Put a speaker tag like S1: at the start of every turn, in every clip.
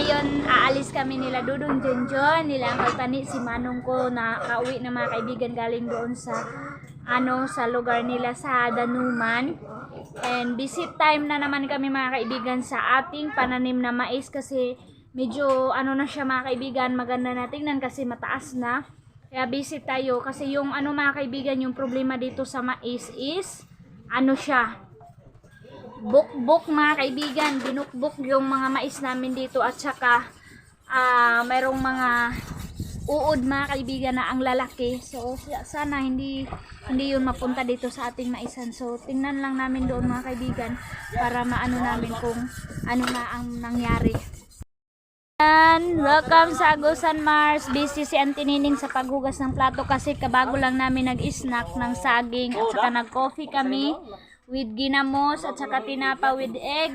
S1: ngayon aalis kami nila Dudong Junjun, nila Uncle Tani, si Manong ko na kauwi na mga kaibigan galing doon sa sa lugar nila sa Danuman. And visit time na naman kami mga kaibigan sa ating pananim na mais kasi medyo na siya mga kaibigan, maganda na tingnan kasi mataas na. Kaya visit tayo kasi yung mga kaibigan, yung problema dito sa mais is siya, bukbok mga kaibigan, binukbok yung mga mais namin dito at saka mayroong mga uod mga kaibigan na ang lalaki. So sana hindi yun mapunta dito sa ating maisan. So tingnan lang namin doon mga kaibigan para maano namin kung ano na ang nangyari. And welcome sa Agusan Mars. Busy si Auntie Nining sa paghugas ng plato kasi kabago lang namin nag-snack ng saging at saka nag-coffee kami with ginamos at saka tinapa with egg.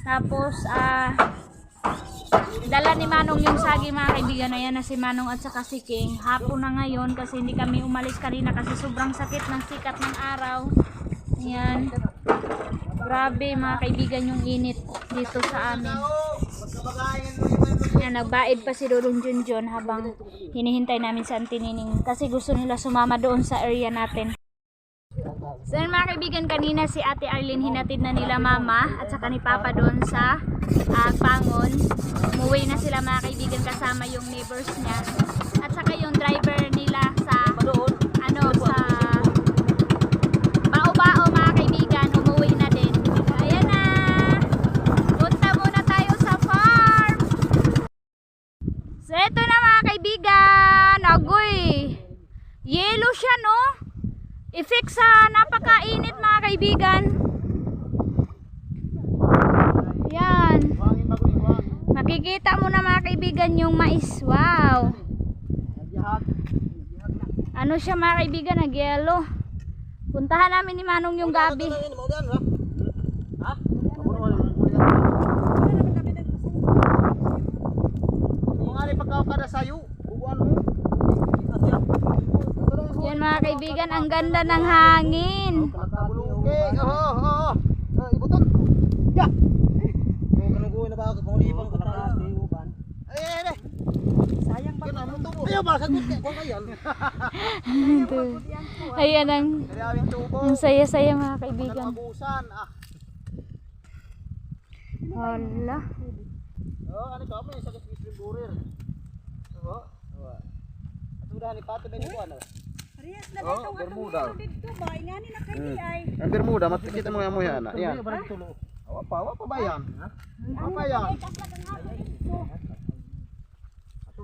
S1: Tapos dala ni Manong yung saging mga kaibigan. Ayan na si Manong at saka si King. Hapon na ngayon kasi hindi kami umalis kanina kasi sobrang sakit ng sikat ng araw. Ayan. Grabe mga kaibigan yung init dito sa amin. Ayan, nagbaid pa si Dudong Junjun habang hinihintay namin sa Auntie Nining kasi gusto nila sumama doon sa area natin. So yun mga kaibigan, kanina si Ate Arlene hinatid na nila mama at saka ni Papa doon sa Pangon. Umuwi na sila mga kaibigan kasama yung neighbors niya at saka yung driver nila sa sa Bao-Bao mga kaibigan, umuwi na din. Ayan na, punta muna tayo sa farm. So ito na mga kaibigan, agoy, yellow siya no, effect sa napakainit mga kaibigan. Yan, makikita mo na mga kaibigan yung mais. Wow, siya mga kaibigan, nag-yellow. Puntahan namin ni Manong yung gabi. Yan mga kaibigan, ang ganda ng hangin. Ayan ang saya-saya mga kaibigan. Hala.
S2: Ang Bermuda, matikita mo yung amoy anak. Yan. Apa ba yan? Apa yan?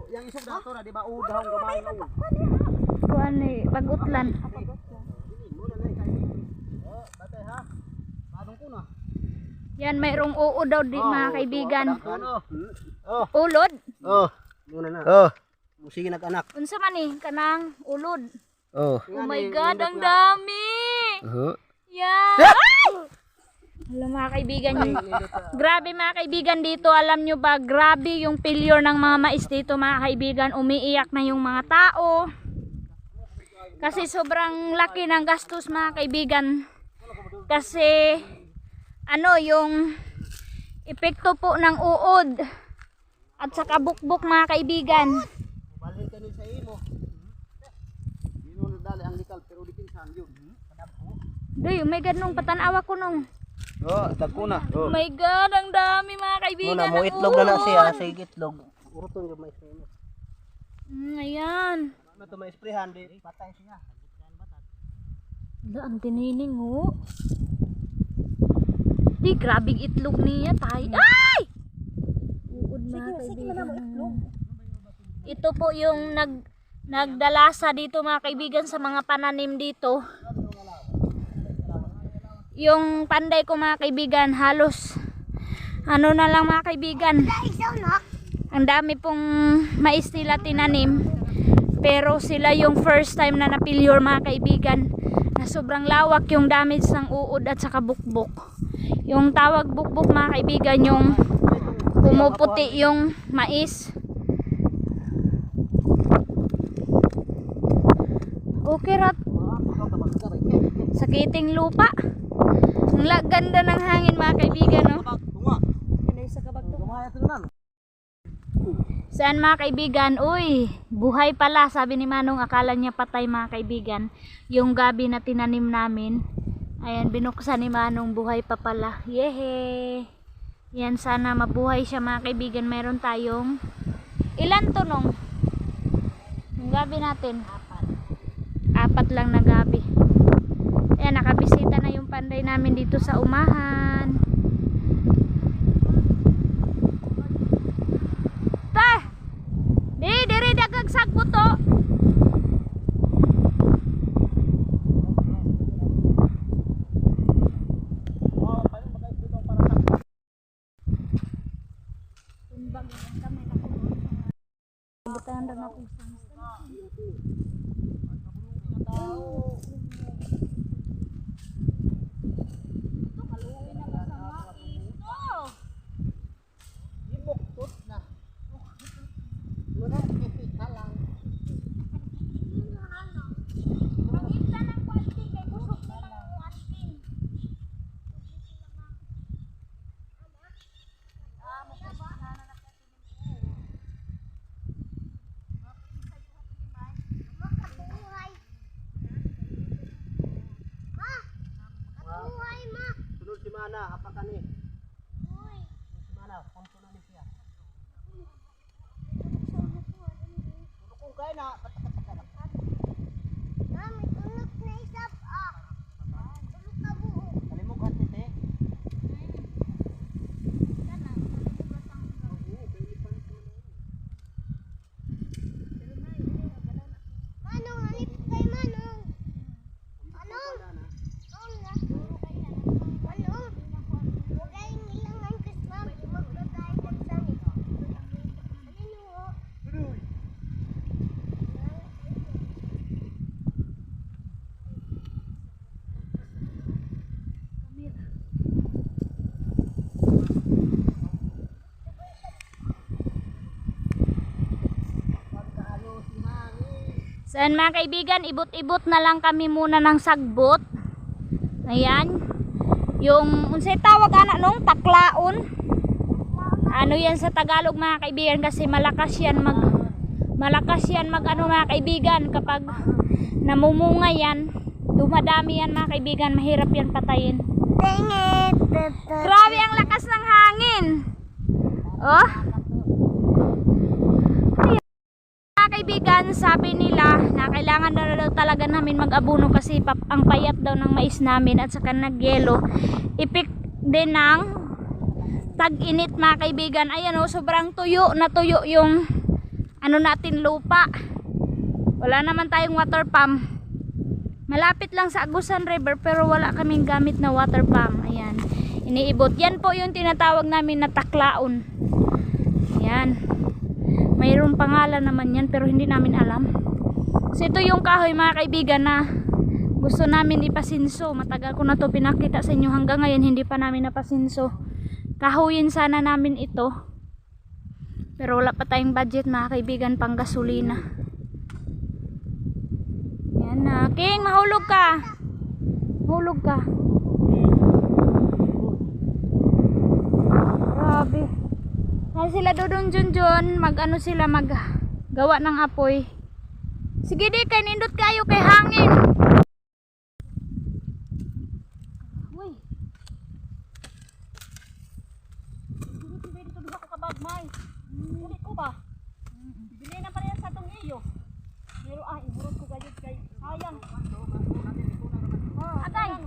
S2: Yang isog dato na, di ba? Udahong gamay na.
S1: Kuan ni pag-utlan.
S2: Batay ha. Anong kuna?
S1: Yan, mayroong uod daw din mga kaibigan. Ulod?
S2: Muna na. Musige nag-anak.
S1: Unsa man ni kanang ulod?
S2: Oh
S1: my God, ang dami! Yan! Alam mga kaibigan, grabe mga kaibigan dito, alam nyo ba, grabe yung failure ng mga mais dito mga kaibigan. Umiiyak na yung mga tao kasi sobrang laki ng gastos mga kaibigan. Kasi yung epekto po ng uod at saka bukbok mga kaibigan. Doy, may ganong patanawa ko nung.
S2: Dagkuna.
S1: Oh my God, ang dami mga kaibigan.
S3: Muna mo itlog na na siya, sa itlog.
S2: Uruton yung mais na yun.
S1: Ayan.
S2: Ito may sprayhan, di patay siya.
S1: Ang tinining ho. Di, grabing itlog niya tayo. Ay! Uod mga kaibigan. Ito po yung nagdalasa dito mga kaibigan sa mga pananim dito. Yung panday ko mga kaibigan, halos na lang mga kaibigan. Ang dami pong mais nila tinanim. Pero sila yung first time na na-failure mga kaibigan. Na sobrang lawak yung damage ng uod at saka bukbok. Yung tawag bukbok mga kaibigan, yung pumuputi yung mais. Okay rat. Sakiting lupa. Ang ganda ng hangin mga kaibigan, no? Saan mga kaibigan? Uy, buhay pala. Sabi ni Manong, akala niya patay mga kaibigan. Yung gabi na tinanim namin. Ayan, binuksan ni Manong, buhay pa pala. Yehe! Yan, sana mabuhay siya mga kaibigan. Meron tayong ilan to nung? Yung gabi natin? Apat lang na gabi. Ayan, nakabisita na yung panday namin dito sa umahan. Diri daghang sagbot to. Tumbang ang kamay na ko. Butan ra na ko.
S2: Sunod si Mana, apa ka ni? Si Mana, punto na ni siya. Tulog kay na, kalimugan tite. Saan mga kaibigan, ibot-ibot na lang kami muna ng sagbot. Ayan. Yung, unsay tawag ana nung taklaon. Ano yan sa Tagalog mga kaibigan, kasi malakas yan mag ano mga kaibigan, kapag namumunga yan, dumadami yan mga kaibigan, mahirap yan patayin. Grabe ang lakas ng hangin. Oh. Kaibigan, sabi nila na kailangan na daw talaga namin mag-abono kasi ang payat daw ng mais namin at saka nagyelo. Ipik din ng tag-init mga kaibigan. Ayan o, sobrang tuyo na tuyo yung ano natin lupa. Wala naman tayong water pump. Malapit lang sa Agusan River pero wala kaming gamit na water pump. Ayan, iniibot. Yan po yung tinatawag namin na taklaon. Ayan. Mayroong pangalan naman yan pero hindi namin alam. So ito yung kahoy mga kaibigan na gusto namin ipasinso. Matagal ko na to pinakita sa inyo, hanggang ngayon hindi pa namin napasinso. Kahoyin sana namin ito. Pero wala pa tayong budget mga kaibigan pang gasolina. Yan na. King, mahulog ka. Mahulog ka. Grabe. Ay sila Dudong Junjun, mag-ano sila, mag-gawa ng apoy. Sige di, kay nindot kayo kay hangin. Uy. Sige, dito duha ko kabagmay. Kulit ko ba? Bibili na pa rin sa tong iyo. Pero iburot ko gayud kay sayang. Atay.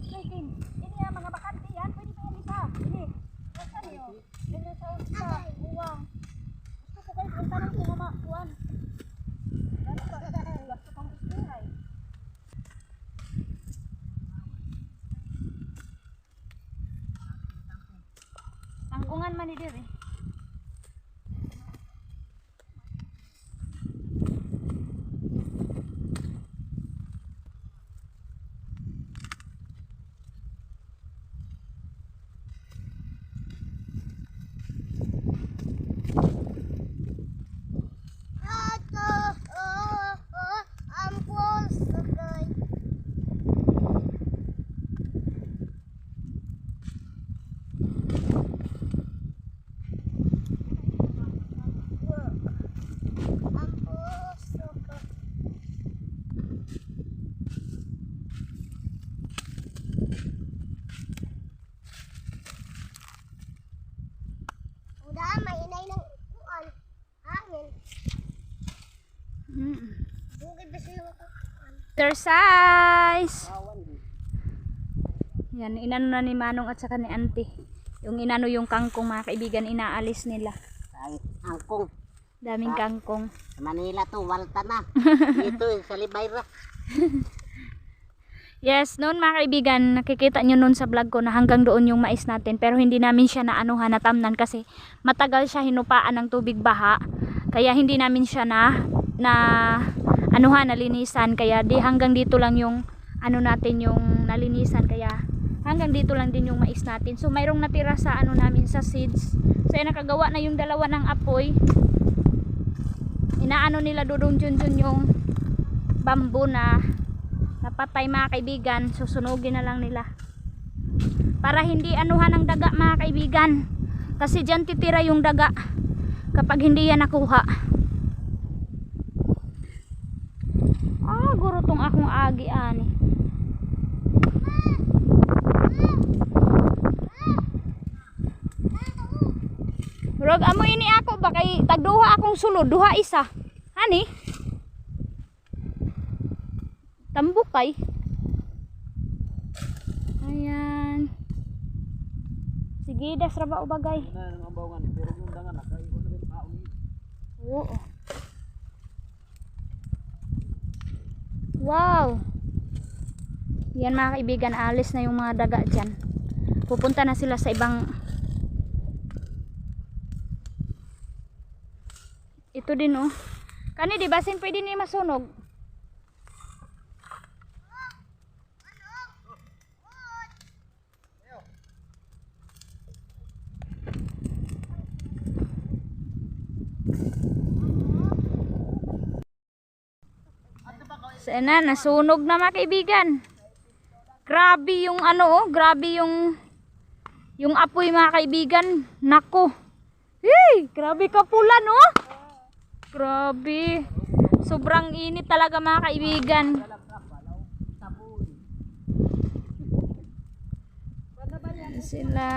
S2: Kay King. Ini ang mga bakante yan, pwede pa yan isa. Ini. Saan niyo? Dito sa buwang. Gusto ko kayo ang tanong ko mama, kuan. Gusto kong istihay. Tangkungan man ni dire.
S4: Udah, mainay ng kuan. Hangin. Bukid ba siya kuan?
S2: Exercise! Yan, inano na ni Manong at saka ni Auntie. Yung inano yung kangkong mga kaibigan, inaalis nila.
S3: Ay, angkong.
S2: Daming kangkong.
S3: Sa Manila to, walta na. Dito sa Libayra.
S2: Yes, noon mga kaibigan, nakikita nyo noon sa vlog ko na hanggang doon yung mais natin. Pero hindi namin siya naanuhan, natamnan kasi matagal siya hinupaan ng tubig baha. Kaya hindi namin siya na anuhan, nalinisan. Kaya di hanggang dito lang yung ano natin yung nalinisan. Kaya hanggang dito lang din yung mais natin. So mayroong natira sa ano namin sa seeds. So nakagawa na yung dalawa ng apoy. Inaano nila Dudong Junjun yung bamboo na napatay mga kaibigan. Susunugin na lang nila para hindi anuhan ng daga mga kaibigan, kasi dyan titira yung daga kapag hindi yan nakuha. Guro tong akong agi ani. Rog amo ini ako ba kay tagduha akong sulod, duha isa. Ani? Tambok kay. Ayan. Sige, das ra ba ubagay? Oo. Wow. Yan mga kaibigan, alis na yung mga daga dyan. Pupunta na sila sa ibang. Ito din oh. Kani di basin pwede ni masunog. Sana nasunog na mga kaibigan. Grabe yung ano oh, grabe yung apoy mga kaibigan. Nako. Hey, grabe kapulan oh. Grabe. Sobrang init talaga mga kaibigan. Sila.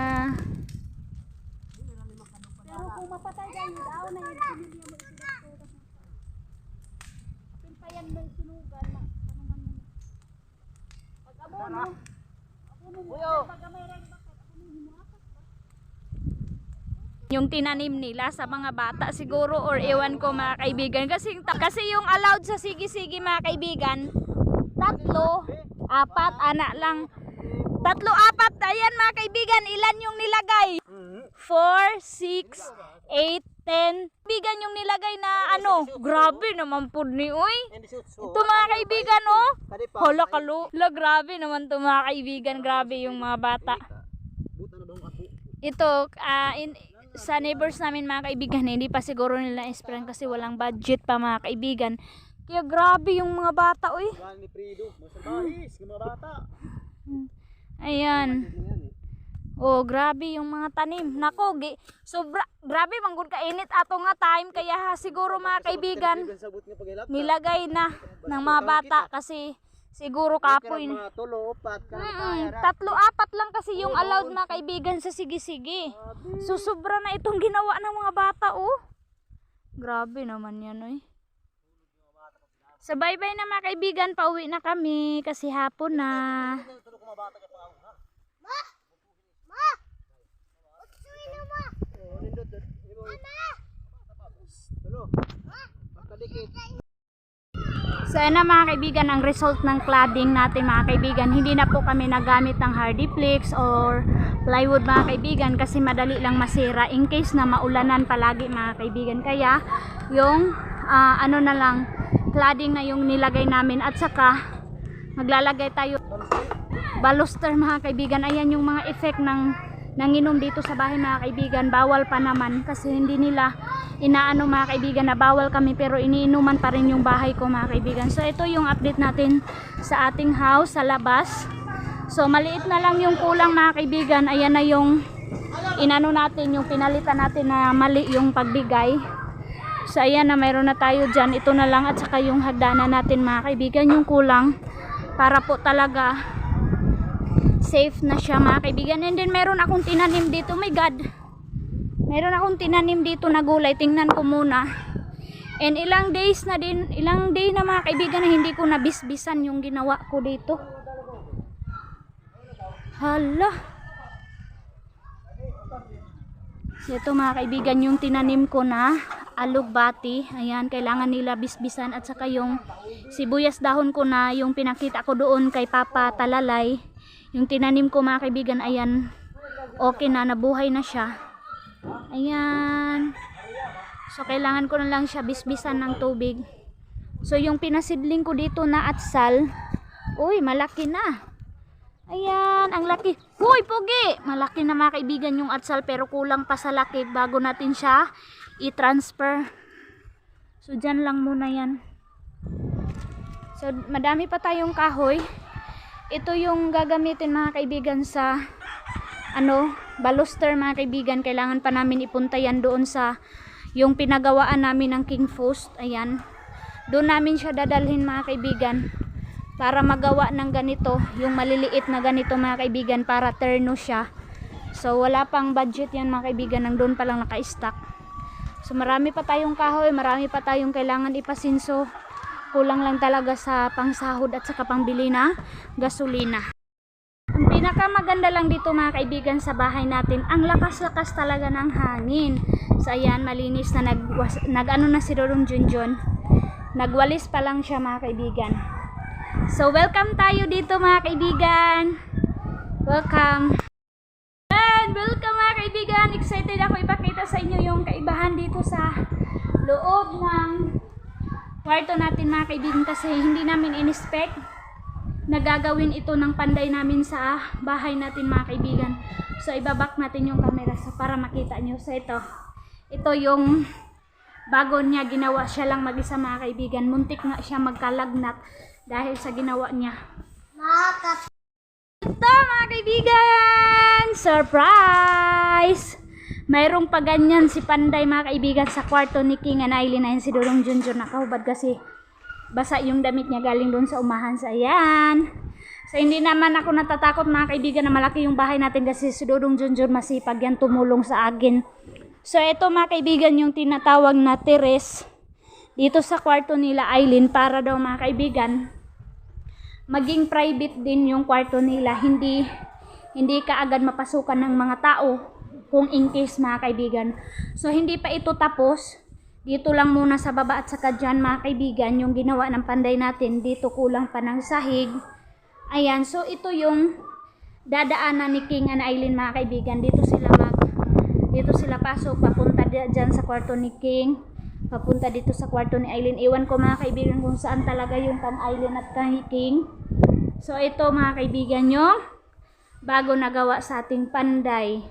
S4: Pero kung mapatay kayo, daw na yung pamilya mo sila ko. Pinpayan mo yung sunugan. Tanuman mo. Pag amo mo. Pag may rin bakit ako mo apas ba?
S2: Yung tinanim nila sa mga bata siguro or ewan ko mga kaibigan. Kasi yung allowed sa sige-sige mga kaibigan, 3, 4, anak lang. 3, 4, ayan mga kaibigan, ilan yung nilagay? 4, 6, 8, 10. Kaibigan yung nilagay na ano, grabe naman po ni uy. Ito mga kaibigan oh. Hala kalo. Grabe naman to mga kaibigan, grabe yung mga bata. Ito, sa neighbors namin mga kaibigan, hindi pa siguro nila isprayan kasi walang budget pa mga kaibigan. Kaya grabe yung mga bata uy. Ayan. Oh, grabe yung mga tanim. Nako, grabe manggod ka init ato nga time, kaya siguro mga kaibigan nilagay na ng mga bata kasi siguro kapoy.
S3: 3, 4
S2: 3, 4 lang kasi yung allowed mga kaibigan sa sige-sige. So sobra na itong ginawa ng mga bata oh. Grabe naman yan oy. So bye bye na mga kaibigan, pauwi na kami kasi hapon na. So ayan na mga kaibigan ang result ng cladding natin mga kaibigan. Hindi na po kami nagamit ng Hardiplex or plywood mga kaibigan kasi madali lang masira in case na maulanan palagi mga kaibigan. Kaya yung ano na lang, cladding na yung nilagay namin at saka maglalagay tayo baluster mga kaibigan. Ayan yung mga effect ng nanginom dito sa bahay mga kaibigan. Bawal pa naman kasi hindi nila inaano mga kaibigan na bawal kami pero iniinuman pa rin yung bahay ko mga kaibigan. So ito yung update natin sa ating house sa labas. So maliit na lang yung kulang mga kaibigan. Ayan na yung inano natin, yung pinalitan natin na mali yung pagbigay. So ayan na, mayroon na tayo dyan. Ito na lang at saka yung hagdanan natin mga kaibigan yung kulang para po talaga safe na siya mga kaibigan. And then meron akong tinanim dito, my god, meron akong tinanim dito na gulay. Tingnan ko muna. And ilang day na mga kaibigan na hindi ko nabisbisan yung ginawa ko dito. Hala. Ito mga kaibigan yung tinanim ko na alugbati. Ayan, kailangan nila bisbisan. At saka yung sibuyas dahon ko na yung pinakita ko doon kay Papa Talalay. Yung tinanim ko mga kaibigan, ayan, okay na, nabuhay na siya. Ayan. So kailangan ko na lang siya bisbisan ng tubig. So yung pinasidling ko dito na atsal, uy, malaki na. Ayan, ang laki. Uy, pogi! Malaki na mga kaibigan yung atsal, pero kulang pa sa laki bago natin siya i-transfer. So dyan lang muna yan. So madami pa tayong kahoy. Ito yung gagamitin mga kaibigan sa baluster mga kaibigan. Kailangan pa namin ipunta yan doon sa yung pinagawaan namin ng king post. Ayan, doon namin siya dadalhin mga kaibigan para magawa ng ganito, yung maliliit na ganito mga kaibigan, para terno siya. So wala pang budget yan mga kaibigan, nang doon pa lang naka-stock. So marami pa tayong kahoy, marami pa tayong kailangan ipasinso. Kulang lang talaga sa pangsahod at saka pangbili na gasolina. Ang pinakamaganda lang dito mga kaibigan sa bahay natin, ang lakas-lakas talaga ng hangin. So ayan, malinis na nag-ano na si Dodong Junjun. Nagwalis pa lang siya mga kaibigan. So welcome tayo dito mga kaibigan. Welcome. And welcome mga kaibigan. Excited ako ipakita sa inyo yung kaibahan dito sa loob ng kwarto natin mga kaibigan, kasi hindi namin in-expect na gagawin ito ng panday namin sa bahay natin mga kaibigan. So ibabak natin yung camera para makita nyo. So ito yung bago niya ginawa, siya lang mag-isa mga kaibigan. Muntik nga siya magkalagnat dahil sa ginawa niya. Ito mga kaibigan, surprise! Mayroong pa ganyan si Panday mga kaibigan sa kwarto ni King and Aileen. Ayan si Dodong Junjun, nakahubad kasi basa yung damit niya galing doon sa umahan. So ayan, so hindi naman ako natatakot mga kaibigan na malaki yung bahay natin, kasi si Dodong Junjun masipag yan tumulong sa akin. So ito mga kaibigan yung tinatawag na terrace dito sa kwarto nila Aileen, para daw mga kaibigan maging private din yung kwarto nila, hindi kaagad mapasukan ng mga tao kung in case mga kaibigan. So hindi pa ito tapos, dito lang muna sa baba at saka dyan mga kaibigan yung ginawa ng panday natin. Dito kulang pa ng sahig. Ayan, so ito yung dadaanan ni King and Aileen mga kaibigan. Dito sila pasok, papunta dyan sa kwarto ni King, papunta dito sa kwarto ni Aileen. Iwan ko mga kaibigan kung saan talaga yung kan Aileen at kan King. So ito mga kaibigan yung bago nagawa sa ating panday.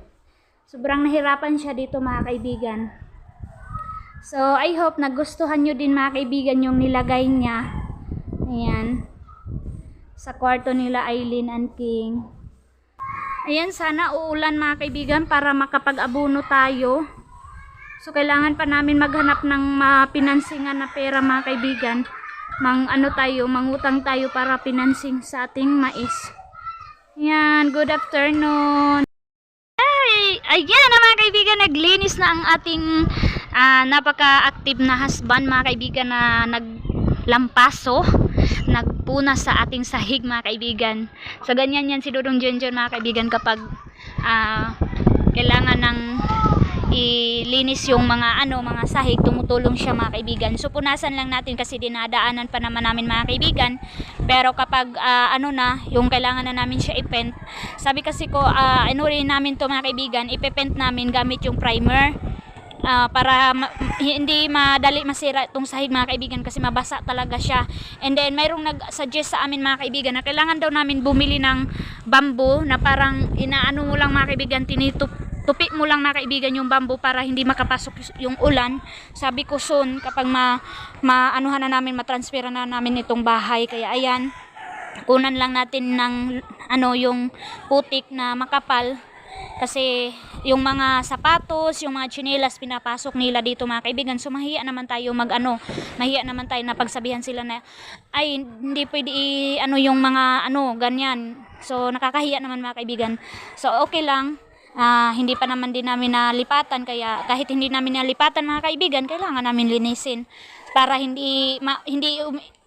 S2: Sobrang nahirapan siya dito mga kaibigan. So I hope nagustuhan nyo din mga kaibigan yung nilagay niya. Ayan, sa kwarto nila Aileen and King. Ayan, sana uulan mga kaibigan para makapag-abono tayo. So kailangan pa namin maghanap ng pinansingan na pera mga kaibigan. Mangutang tayo para pinansing sa ating mais. Ayan, good afternoon. Ayan na mga kaibigan, naglinis na ang ating napaka-active na husband mga kaibigan, na naglampaso, nagpunas sa ating sahig mga kaibigan. So ganyan yan si Dodong Junjun mga kaibigan, kapag kailangan ng ilinis yung mga sahig, tumutulong siya mga kaibigan. So punasan lang natin kasi dinadaanan pa naman namin mga kaibigan. Pero kapag yung kailangan na namin siya i-paint, sabi kasi ko rin namin to mga kaibigan, ipe-paint namin gamit yung primer, para hindi madali masira itong sahig mga kaibigan, kasi mabasa talaga siya. And then mayroong nag-suggest sa amin mga kaibigan na kailangan daw namin bumili ng bamboo na parang inaano mo lang mga kaibigan, tupi mo lang mga kaibigan yung bamboo para hindi makapasok yung ulan. Sabi ko soon, kapag maanuhan na namin, matransfera na namin itong bahay. Kaya ayan, kunan lang natin ng yung putik na makapal, kasi yung mga sapatos, yung mga tsinelas pinapasok nila dito mga kaibigan. So mahiya naman tayo mahiya naman tayo na pagsabihan sila na ay hindi pwede yung mga ganyan. So nakakahiya naman mga kaibigan. So okay lang. Hindi pa naman din namin nalipatan, kaya kahit hindi namin nalipatan mga kaibigan, kailangan namin linisin para hindi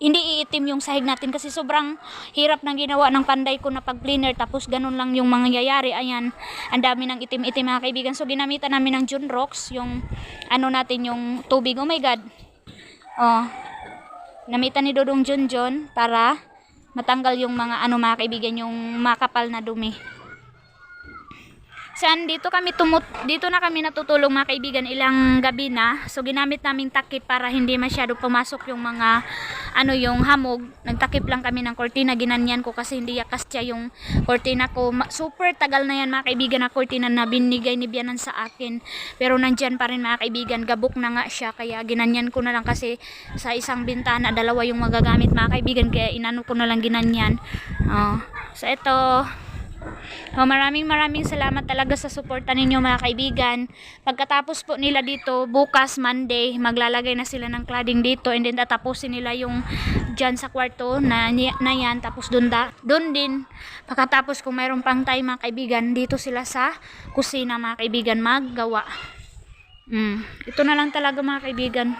S2: iitim yung sahig natin, kasi sobrang hirap ng ginawa ng panday ko na pag-cleaner, tapos ganun lang yung mangyayari. Ayan, ang dami ng itim-itim mga kaibigan. So ginamitan namin ng Junrox, yung ano natin, yung tubig. Oh my god. Namitan ni Dodong Junjon para matanggal yung mga mga kaibigan, yung makapal na dumi. Saan dito na kami natutulog mga kaibigan, ilang gabi na. So ginamit naming takip para hindi masyado pumasok yung mga yung hamog. Nagtakip lang kami ng kortina, ginanyan ko kasi hindi yakas siya yung kortina ko. Super tagal na yan mga kaibigan na kortina na binigay ni Bianan sa akin. Pero nandyan pa rin mga kaibigan, gabok na nga siya, kaya ginanyan ko na lang kasi sa isang bintana dalawa yung magagamit mga kaibigan, kaya inano ko na lang ginanyan. So ito. Maraming salamat talaga sa suporta ninyo mga kaibigan. Pagkatapos po nila dito, bukas Monday, maglalagay na sila ng cladding dito, and then tatapusin nila yung dyan sa kwarto na yan, tapos dun din. Pagkatapos, kung mayroon pang time mga kaibigan, dito sila sa kusina mga kaibigan maggawa. Ito na lang talaga mga kaibigan.